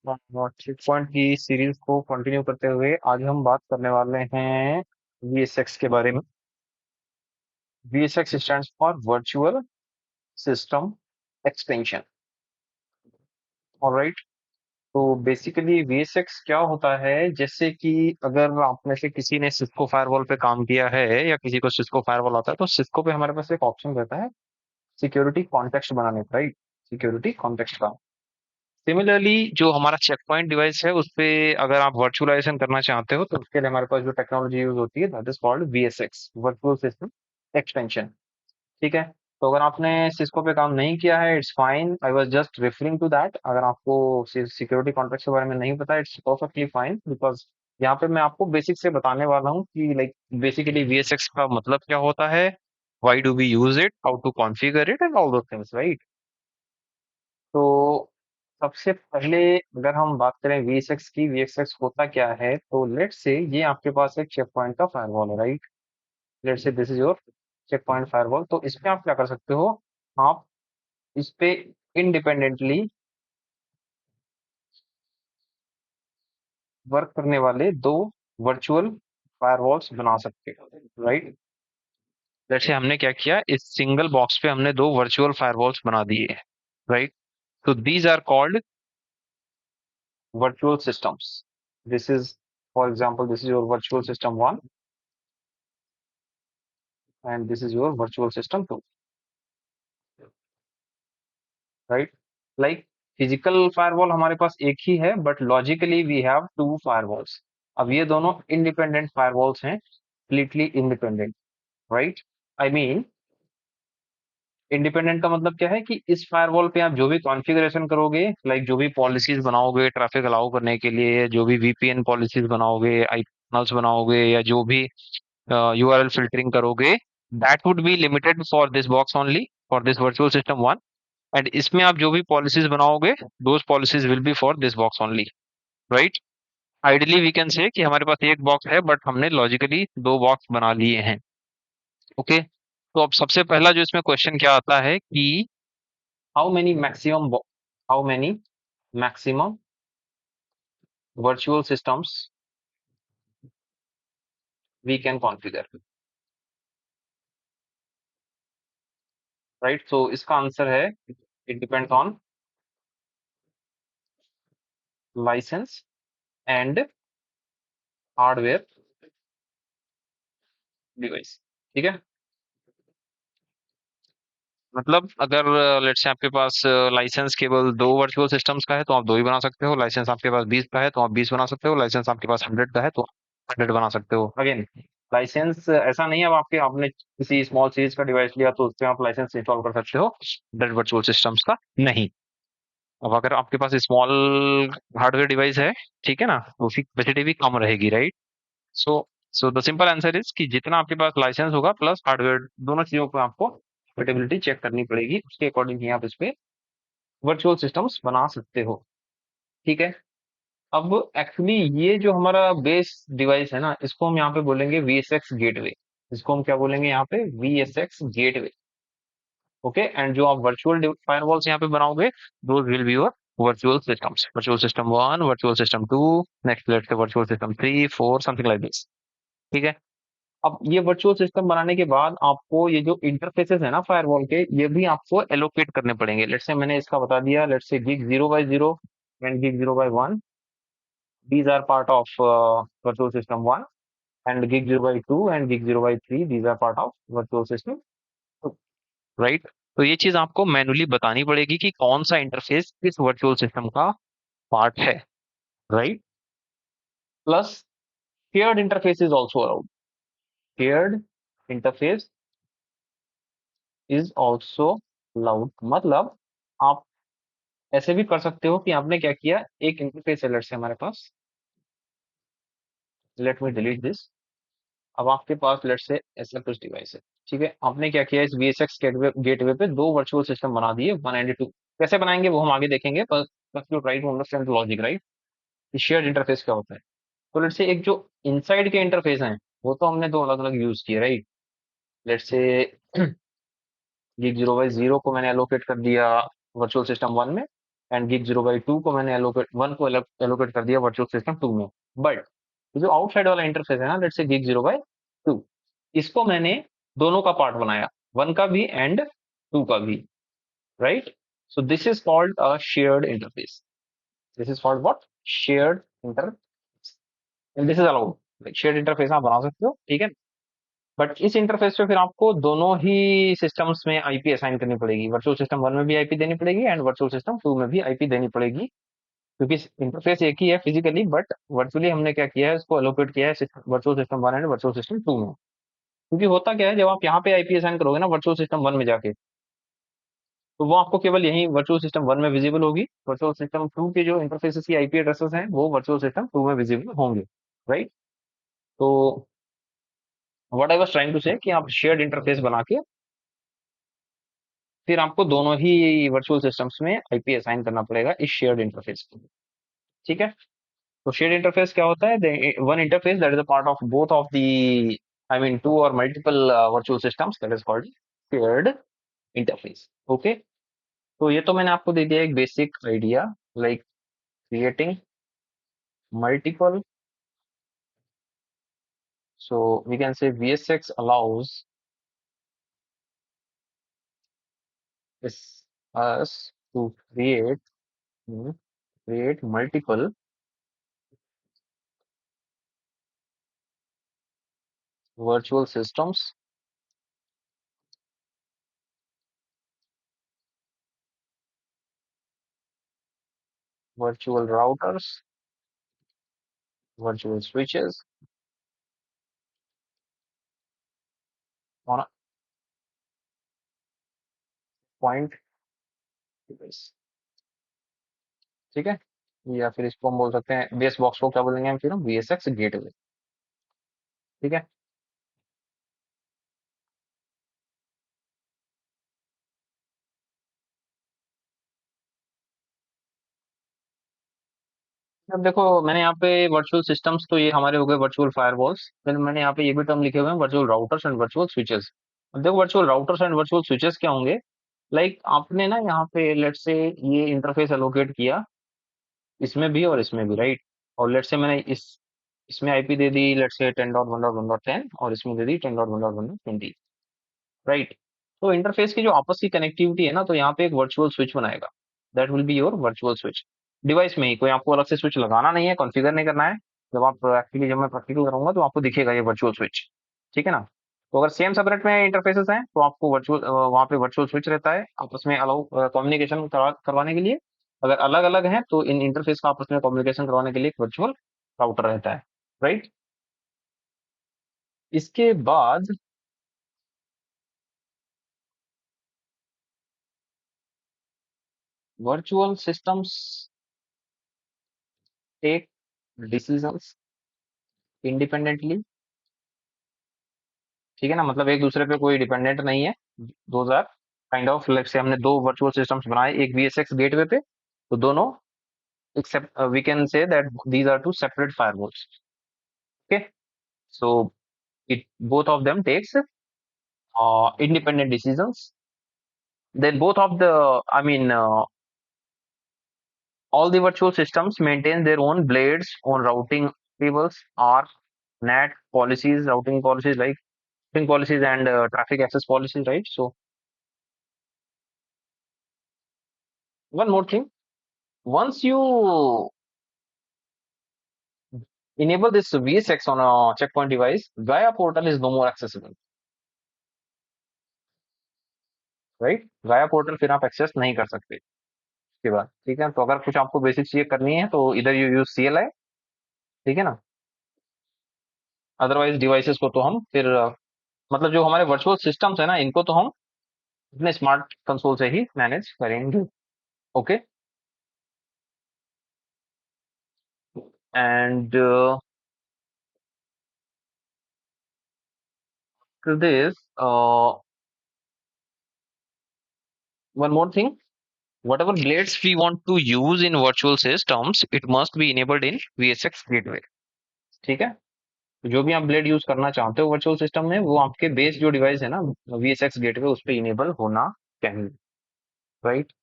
Check point की series को continue करते हुए आज हम बात करने वाले हैं VSX के बारे में। VSX stands for virtual system extension. Alright, तो बेसिकली VSX क्या होता है, जैसे कि अगर आप में से किसी ने सिस्को फायरवॉल पे काम किया है या किसी को सिस्को फायरवॉल आता है, तो सिस्को पे हमारे पास एक ऑप्शन रहता है सिक्योरिटी कॉन्टेक्स्ट बनाने का, राइट। सिक्योरिटी कॉन्टेक्स्ट का सिमिलरली जो हमारा चेक पॉइंट डिवाइस है उस पे अगर आप वर्चुअलाइजेशन करना चाहते हो तो उसके लिए हमारे पास जो टेक्नोलॉजी यूज होती है that is called VSX, virtual system extension. ठीक है, तो अगर आपने सिस्को पे काम नहीं किया है, it's fine, I was just referring to that. अगर आपको सिक्योरिटी कॉन्टेक्ट के बारे में नहीं पता, इट्स परफेक्टली फाइन, बिकॉज यहाँ पे मैं आपको बेसिक से बताने वाला हूँ कि लाइक बेसिकली VSX का मतलब क्या होता है, why do we use it, how to configure it and all those things, right. तो सबसे पहले अगर हम बात करें VSX की, VSX होता क्या है, तो लेट्स से ये आपके पास एक चेक पॉइंट का फायरवॉल है, right. Let's say this is your Check Point firewall. तो इसमें आप क्या कर सकते हो, आप इस पे इंडिपेंडेंटली वर्क करने वाले दो वर्चुअल फायरवॉल्स बना सकते हो, राइट। जैसे हमने क्या किया, इस सिंगल बॉक्स पे हमने दो वर्चुअल फायरवॉल्स बना दिए, राइट। तो these are called virtual systems. This is, for example, this is your virtual system 1 and this is your virtual system 2, right? Like physical firewall हमारे पास एक ही है but logically we have two firewalls. अब ये दोनों independent firewalls हैं, completely independent, right. I mean independent का मतलब क्या है कि इस फायरवॉल पे आप जो भी कॉन्फ़िगरेशन करोगे, लाइक जो भी पॉलिसीज बनाओगे ट्रैफिक अलाउ करने के लिए, जो भी VPN पॉलिसीज बनाओगे, आईपी बनाओगे, या जो भी URL filtering करोगे, that would be limited for this box only, for this virtual system one। And इसमें आप जो भी पॉलिसीज बनाओगे, those policies will be for this box only, right। Ideally we can say कि हमारे पास एक बॉक्स है बट हमने लॉजिकली दो बॉक्स बना लिए हैं। ओके, तो अब सबसे पहला जो इसमें क्वेश्चन क्या आता है कि how many maximum how many maximum virtual systems we can configure, right. So इसका आंसर है it depends on licence and hardware device. ठीक है, मतलब अगर लेट्स से आपके पास लाइसेंस केवल दो वर्चुअल सिस्टम्स का है तो आप दो ही बना सकते हो, लाइसेंस आपके पास 20 का है तो आप 20 बना सकते हो, लाइसेंस आपके पास 100 का है तो 100 बना सकते हो। अगेन लाइसेंस ऐसा नहीं है, अब आपके आपने किसी स्मॉल सीरीज का डिवाइस लिया तो उसमें आप लाइसेंस इंस्टॉल कर सकते हो, 100 वर्चुअल सिस्टम्स का नहीं। अब अगर आपके पास स्मॉल हार्डवेयर डिवाइस है, ठीक है ना, तो उसकी कैपेसिटी भी कम रहेगी, right. So so the simple answer is कि जितना आपके पास लाइसेंस होगा प्लस हार्डवेयर, दोनों चीजों को आपको कंपेटेबिलिटी चेक करनी पड़ेगी, उसके अकॉर्डिंग ही आप इस पे वर्चुअल सिस्टम्स बना सकते हो। ठीक है, अब एक्चुअली ये जो हमारा बेस डिवाइस है ना, इसको हम यहाँ पे बोलेंगे VSX गेटवे। इसको हम क्या बोलेंगे यहाँ पे, VSX गेटवे। ओके, एंड जो आप वर्चुअल फायरवॉल्स यहाँ पे बनाओगे, those will be your virtual systems, virtual system 1, virtual system 2, next let's say virtual system 3 4 something like this. ठीक है, अब ये वर्चुअल सिस्टम बनाने के बाद आपको ये जो इंटरफेसेस है ना फायरवॉल के, ये भी आपको एलोकेट करने पड़ेंगे। लेट्स से मैंने इसका बता दिया, let's say gig 0 by 0 and gig 0 by 1, these are part of virtual system 1, and gig 0 by 2 and gig 0 by 3, these are part of virtual system 2, right। तो ये चीज आपको मैनुअली बतानी पड़ेगी कि कौन सा इंटरफेस किस वर्चुअल सिस्टम का पार्ट है, right. Plus shared interface is also allowed, shared interface is also allowed, मतलब आप ऐसे भी कर सकते हो कि आपने क्या किया, एक इंटरफेस अलर्ट से हमारे पास, लेट मी डिलीट दिस। अब आपके पास लेट से ऐसा कुछ डिवाइस है, ठीक है, आपने क्या किया, इस VSX गेटवे गेटवे पे दो वर्चुअल सिस्टम बना दिए 1 and 2। कैसे बनाएंगे वो हम आगे देखेंगे, पर बस you try to understand the logic, right. Shared interface क्या होता है, तो लेट से एक जो इनसाइड के इंटरफेस हैं वो तो हमने दो अलग अलग यूज किए, राइट। लेट से गिग 0 by 0 को मैंने एलोकेट कर दिया वर्चुअल सिस्टम 1 में, एंड gig 0/2 को मैंने एलोकेट 1 को एलोकेट कर दिया वर्चुअल सिस्टम 2 में। बट जो आउटसाइड वाला इंटरफेस है ना, लेट्स से gig 0/2, इसको मैंने दोनों का पार्ट बनाया, 1 का भी एंड 2 का भी, right? So this is called a shared interface. This is called what? Shared interface. And this is allowed, like shared interface आप बना सकते हो, ठीक है। बट इस इंटरफेस पे फिर आपको दोनों ही सिस्टम्स में आईपी असाइन करनी पड़ेगी, वर्चुअल सिस्टम 1 में भी आईपी देनी पड़ेगी एंड वर्चुअल सिस्टम 2 में भी आईपी देनी पड़ेगी, क्योंकि इंटरफेस एक ही है फिजिकली, बट वर्चुअली हमने क्या किया है, इसको एलोकेट किया है virtual system 1 and virtual system 2 में। क्योंकि होता क्या है, जब आप यहाँ पे आईपी असाइन करोगे ना वर्चुअल सिस्टम 1 में जाके, तो वो आपको केवल यही वर्चुअल सिस्टम 1 में विजिबल होगी, वर्चुअल सिस्टम 2 के जो इंटरफेसेस की आईपी एड्रेसेस हैं वो वर्चुअल सिस्टम 2 में विजिबल होंगे, राइट? तो what I was trying to say कि आप शेयर्ड इंटरफेस बना के फिर आपको दोनों ही वर्चुअल सिस्टम्स में आईपी असाइन करना पड़ेगा इस शेयर्ड इंटरफेस को, ठीक है। तो शेयर्ड इंटरफेस क्या होता है? One interface that is a part of both of the, I mean two और multiple virtual systems, that is called shared interface. Okay, तो ये तो मैंने आपको दे दिया एक basic idea, like creating multiple, so we can say VSX allows us to hmm, create multiple virtual systems, virtual routers, virtual switches on a point device, ठीक है। या फिर इसको हम बोल सकते हैं बेस बॉक्स को क्या बोलेंगे हम, फिर हम VSX गेटवे, ठीक है। अब देखो मैंने यहाँ पे वर्चुअल सिस्टम्स तो ये हमारे हो गए वर्चुअल फायरवॉल्स, फिर मैंने यहाँ पे ये भी टर्म लिखे हुए हैं virtual routers and virtual switches. अब देखो virtual routers and virtual switches क्या होंगे, लाइक आपने ना यहाँ पे लेट से ये इंटरफेस एलोकेट किया इसमें भी और इसमें भी, राइट? और लेट से मैंने इसमें आईपी दे दी लेट से 10.1.1.10 और इसमें दे दी 10.1.1.20, राइट? तो इंटरफेस की जो आपस की कनेक्टिविटी है ना, तो यहाँ पे एक वर्चुअल स्विच बनाएगा, that will be your virtual switch. Device में ही, कोई आपको अलग से स्विच लगाना नहीं है, कॉन्फ़िगर नहीं करना है। जब आप एक्चुअली जब मैं प्रैक्टिकल करूंगा तो आपको दिखेगा ये वर्चुअल स्विच, ठीक है ना। तो अगर सेम सबनेट में इंटरफेसेस हैं तो आपको वर्चुअल वहाँ पे वर्चुअल स्विच रहता है आपस में अलाउ कम्युनिकेशन करवाने के लिए। अगर अलग अलग हैं तो इन इंटरफेस का आपस में कम्युनिकेशन करवाने के लिए एक वर्चुअल राउटर रहता है, राइट? इसके बाद virtual systems take decisions independently, ठीक है ना, मतलब एक दूसरे पे कोई डिपेंडेंट नहीं है। Those are kind of, let's say हमने दो वर्चुअल सिस्टम्स बनाए एक VSX गेटवे पे, तो दोनों except we can say that these are two separate firewalls, okay. So it both of them takes independent decisions, then both of the, I mean all the virtual systems maintain their own blades, own routing tables, or NAT policies, routing policies, like routing policies and traffic access policies, right? So one more thing, once you enable this VSX on a checkpoint device, Gaia portal is no more accessible, right? Gaia portal फिर आप access नहीं कर सकते इसके बाद, ठीक है। तो अगर कुछ आपको बेसिक चीजें करनी है तो इधर यू यूज CLI, ठीक है ना। अदरवाइज डिवाइसेस को तो हम फिर मतलब जो हमारे वर्चुअल सिस्टम्स है ना, इनको तो हम अपने स्मार्ट कंसोल से ही मैनेज करेंगे, okay. And this one more thing, whatever blades we want to use in virtual systems, it must be enabled in VSX gateway, ठीक है। तो जो भी आप ब्लेड यूज करना चाहते हो वर्चुअल सिस्टम में, वो आपके बेस जो डिवाइस है ना VSX गेटवे, उस पर इनेबल होना चाहिए, राइट?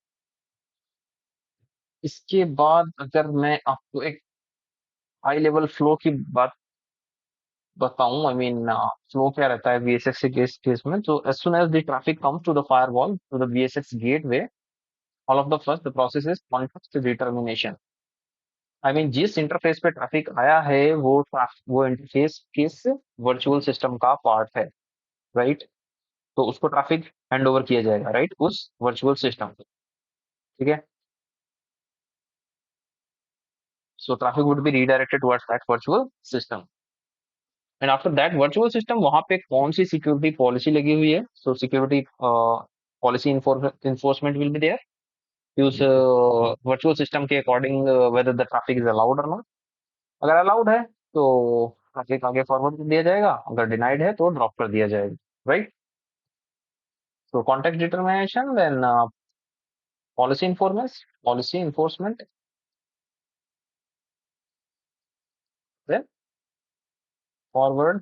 इसके बाद अगर मैं आपको एक हाई लेवल फ्लो की बात बताऊं, आई मीन फ्लो क्या रहता है वीएसएक्स के केस में, तो as soon as the traffic comes to the firewall to the VSX gateway, all of the first the process is context determination. I mean जिस इंटरफेस पे ट्रैफिक आया है वो इंटरफेस किस वर्चुअल सिस्टम का पार्ट है, राइट? तो उसको ट्रैफिक हैंड ओवर किया जाएगा, राइट, उस वर्चुअल सिस्टम पे। ठीक है, so traffic would be redirected towards that virtual system, and after that virtual system वहां पे कौन सी सिक्योरिटी पॉलिसी लगी हुई है, so security policy enforcement will be there उस वर्चुअल सिस्टम के according, whether the traffic is allowed और नॉट। अगर अलाउड है तो ट्रैफिक आगे फॉरवर्ड कर दिया जाएगा, अगर डिनाइड है तो ड्रॉप कर दिया जाएगा, right? So context determination, then policy enforcement, then forward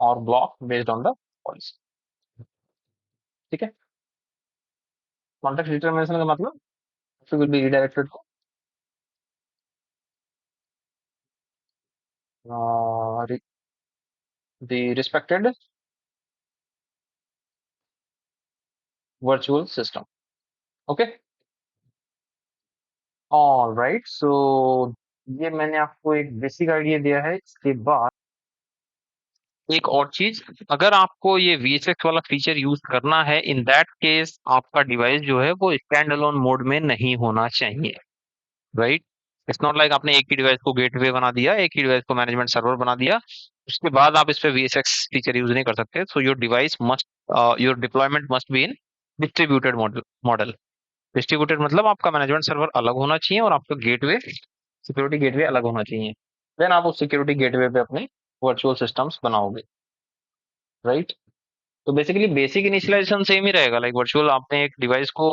और block based on the policy. ठीक है, कॉन्टेक्स्ट डिटरमिनेशन का मतलब traffic will be redirected to the respected virtual system. Okay, all right, so ये मैंने आपको एक बेसिक आइडिया दिया है। इसके बाद एक और चीज, अगर आपको ये VSX वाला फीचर यूज करना है, इन दैट केस आपका डिवाइस जो है वो स्टैंड अलोन मोड में नहीं होना चाहिए, राइट? इट्स नॉट लाइक आपने एक ही डिवाइस को गेटवे बना दिया, एक ही डिवाइस को मैनेजमेंट सर्वर बना दिया, उसके बाद आप इस पे VSX फीचर यूज नहीं कर सकते। So your device must, your deployment must be in distributed model. Distributed मतलब आपका मैनेजमेंट सर्वर अलग होना चाहिए और आपका गेटवे, सिक्योरिटी गेटवे अलग होना चाहिए। देन आप उस सिक्योरिटी गेटवे पे अपने वर्चुअल सिस्टम्स बनाओगे, राइट? तो बेसिकली बेसिक इनिशियलाइजेशन सेम ही रहेगा, लाइक वर्चुअल आपने एक डिवाइस को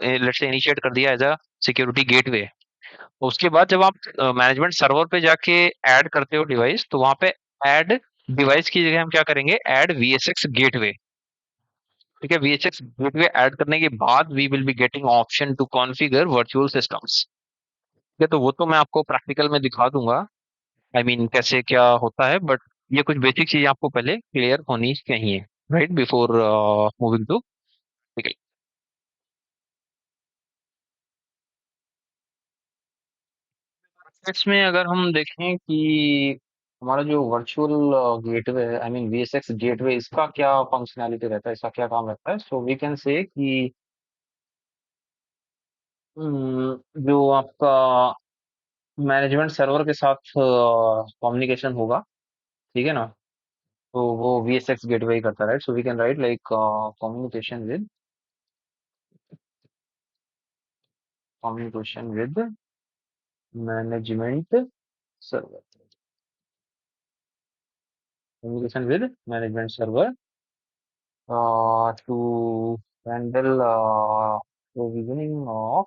लेट्स से इनिशिएट कर दिया एज अ सिक्योरिटी गेटवे। उसके बाद जब आप मैनेजमेंट सर्वर पे जाके ऐड करते हो डिवाइस, तो वहां पे ऐड डिवाइस की जगह हम क्या करेंगे, ऐड VSX गेटवे। ठीक है, VSX गेटवे ऐड करने के बाद we will be getting option to configure virtual systems. ठीक है, तो वो तो मैं आपको प्रैक्टिकल में दिखा दूंगा, आई मीन कैसे क्या होता है, बट ये कुछ बेसिक चीजें आपको पहले क्लियर होनी चाहिए, राइट, बिफोर मूविंग टू। ठीक है, इसमें अगर हम देखें कि हमारा जो वर्चुअल गेटवे है, आई मीन VSX गेटवे, इसका क्या फंक्शनैलिटी रहता है, इसका क्या काम रहता है, सो वी कैन से कि जो आपका मैनेजमेंट सर्वर के साथ कम्युनिकेशन होगा, ठीक है ना, तो वो VSX गेटवे ही करता है, right? So we can write like communication with management server, communication with management server to handle provisioning of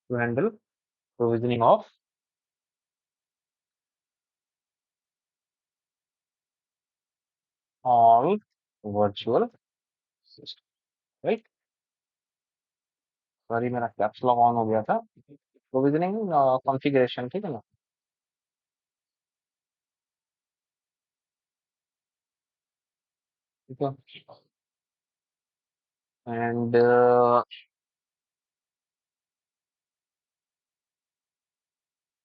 to handle provisioning of all virtual system, right? Sorry मेरा कैप्स लॉक ऑन हो गया था। Provisioning configuration, ठीक है ना? ठीक है, and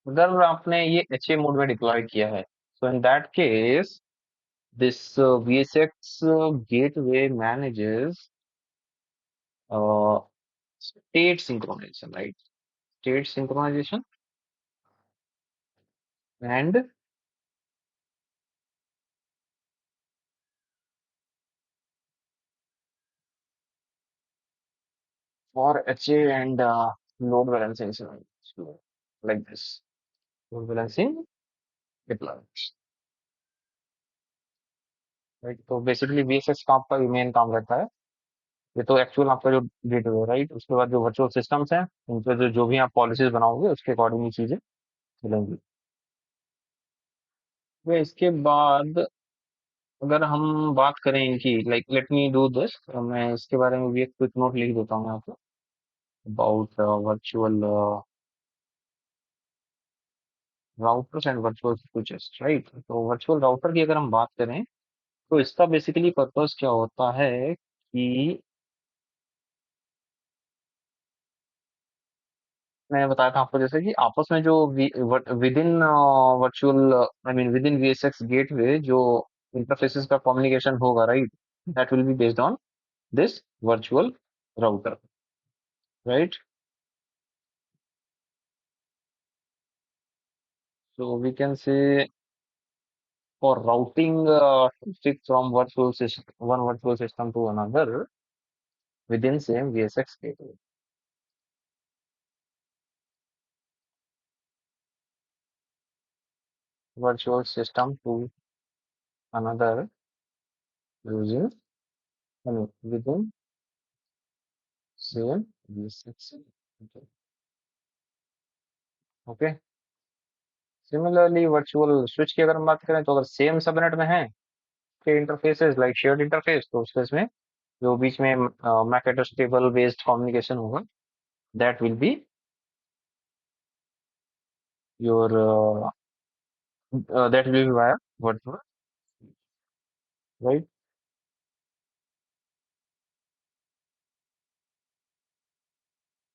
अगर आपने ये HA मोड में डिप्लॉय किया है, so in that case this VSX gateway manages state synchronization, right? State synchronization and for HA and load balancing scenario, like this. Load balancing deployment, right? तो बेसिकली VSX का आपका main काम रहता है। ये तो एक्चुअल आपका जो गेटवे है, राइट? उसके बाद जो वर्चुअल सिस्टम्स हैं, उन पे जो जो भी आप पॉलिसीज बनाओगे उसके अकॉर्डिंग ये चीजें चलेंगी। तो इसके बाद अगर हम बात करें इनकी, like let me do this, मैं इसके बारे में भी एक क्विक नोट लिख देता हूँ आपको about virtual routers and virtual switches, right. तो वर्चुअल राउटर की अगर हम बात करें तो इसका बेसिकली पर्पस क्या होता है कि मैंने बताया था आपको जैसे कि आपस में जो within virtual, I mean within VSX gateway जो इंटरफेसेस का कम्युनिकेशन होगा, right, that will be based on this virtual router, right. So we can say for routing traffic from virtual system, one virtual system to another within same VSX gateway. Virtual system to another using, I mean, within same VSX. Okay. Similarly, virtual switch की अगर हम बात करें तो अगर same subnet में है के इंटरफेसेस लाइक शेयर्ड इंटरफेस, तो उसके इसमें जो बीच में MAC address table based communication होगा, that will be your that will be via virtual, right?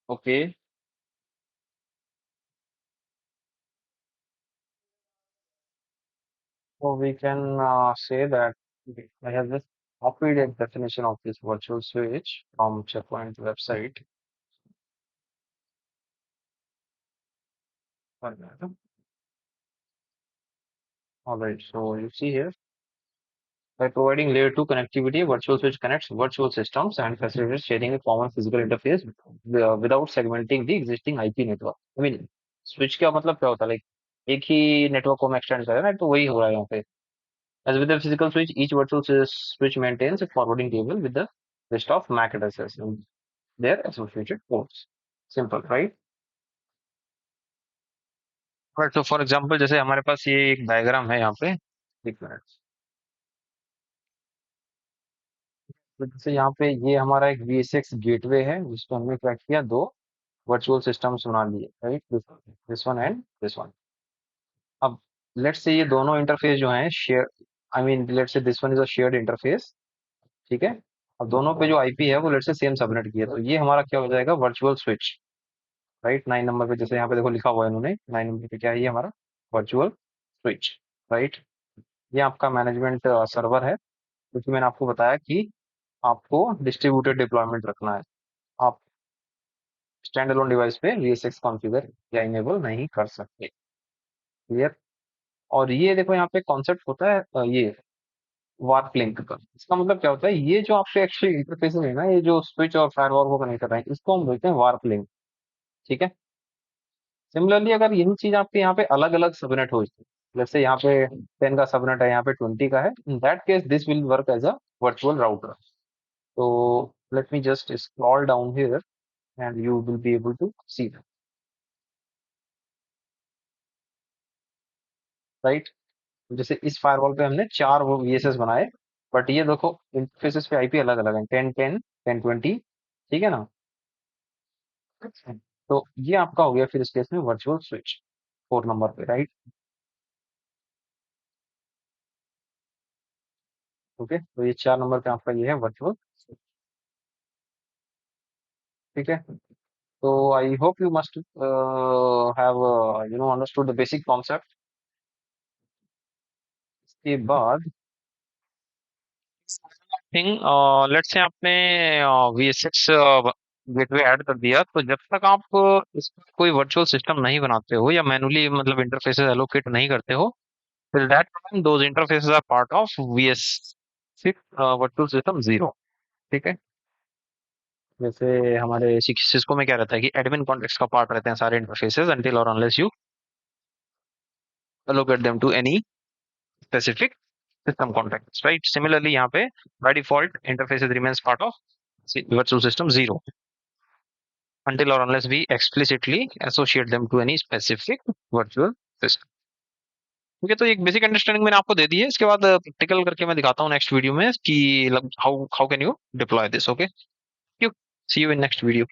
Okay. So we can say that I have just copied a definition of this virtual switch from Checkpoint website. All right, so you see here, by providing layer 2 connectivity, virtual switch connects virtual systems and facilitates sharing a common physical interface without segmenting the existing IP network. I mean, switch क्या मतलब क्या होता है? Like एक ही network को हम extend कर रहे हैं, तो वही हो रहा है यहाँ पे. As with the physical switch, each virtual switch maintains a forwarding table with the list of MAC addresses and their associated ports. Simple, right? But तो फॉर एग्जांपल जैसे हमारे पास ये एक डायग्राम है यहाँ पे, एक मिनट. तो जैसे यहाँ पे ये हमारा एक VSX गेटवे है जिसको हमने क्या किया, दो वर्चुअल सिस्टम्स बना लिए, right, this one and this one. अब लेट्स से ये दोनों इंटरफेस जो हैं share, I mean let's say this one is a shared interface, ठीक है. अब दोनों पे जो आईपी है वो लेट्स से सेम सबनेट की है, तो ये हमारा क्या हो जाएगा, वर्चुअल स्विच, राइट. 9 नंबर पे जैसे यहाँ पे देखो लिखा हुआ है इन्होंने, 9 नंबर पे क्या है ये हमारा वर्चुअल स्विच, राइट. ये आपका मैनेजमेंट सर्वर है, क्योंकि मैंने आपको बताया कि आपको डिस्ट्रीब्यूटेड डिप्लॉयमेंट रखना है. आप स्टैंड अलोन डिवाइस पे VSX कॉन्फ़िगर या इनेबल नहीं कर सकते. क्लियर. और ये देखो यहाँ पे कॉन्सेप्ट होता है ये वार्प लिंक का. इसका मतलब क्या होता है, ये जो आपके एक्चुअली इंटरफेस है ना, ये जो स्विच और फायरवॉल को कनेक्ट कर रहे हैं, इसको हम बोलते हैं वार्प लिंक, ठीक है. सिमिलरली अगर यही चीज आपके यहाँ पे अलग अलग सबनेट हो, जैसे यहाँ पे 10 का सबनेट है, यहाँ पे 20 का है, in that case this will work as a virtual router. तो let me just scroll down here and you will be able to see, right. जैसे इस फायरवॉल पे हमने चार वो VSS बनाए, बट ये देखो इंटरफेसेस पे आईपी अलग अलग है, 1010, 1020, ठीक है ना. तो ये आपका हो गया फिर इस केस में वर्चुअल स्विच 4 नंबर पे, राइट. ओके, तो ये 4 नंबर पे आपका ये है वर्चुअल, ठीक है. तो I hope you must have understood the basic concept. इसके बाद थिंग, लेट्स से आपने VSX गेटवे ऐड कर दिया, तो जब तक आप इसका कोई वर्चुअल सिस्टम नहीं बनाते हो या मैनुअली मतलब इंटरफेसेस एलोकेट नहीं करते हो, till that time those interfaces are part of VSX virtual system zero, ठीक है. जैसे हमारे सिस्को में क्या रहता है कि एडमिन कॉन्टेक्स्ट का पार्ट रहते हैं सारे इंटरफेसेस until और unless you allocate them to any specific system context, right? Similarly, यहाँ पे by default interfaces remains part of virtual system zero until or unless we explicitly associate them to any specific virtual system. ठीक है, तो एक basic understanding मैंने आपको दे दी है। इसके बाद प्रैक्टिकल करके मैं दिखाता हूँ नेक्स्ट वीडियो में कि how how can you deploy this. Okay, see you in next video.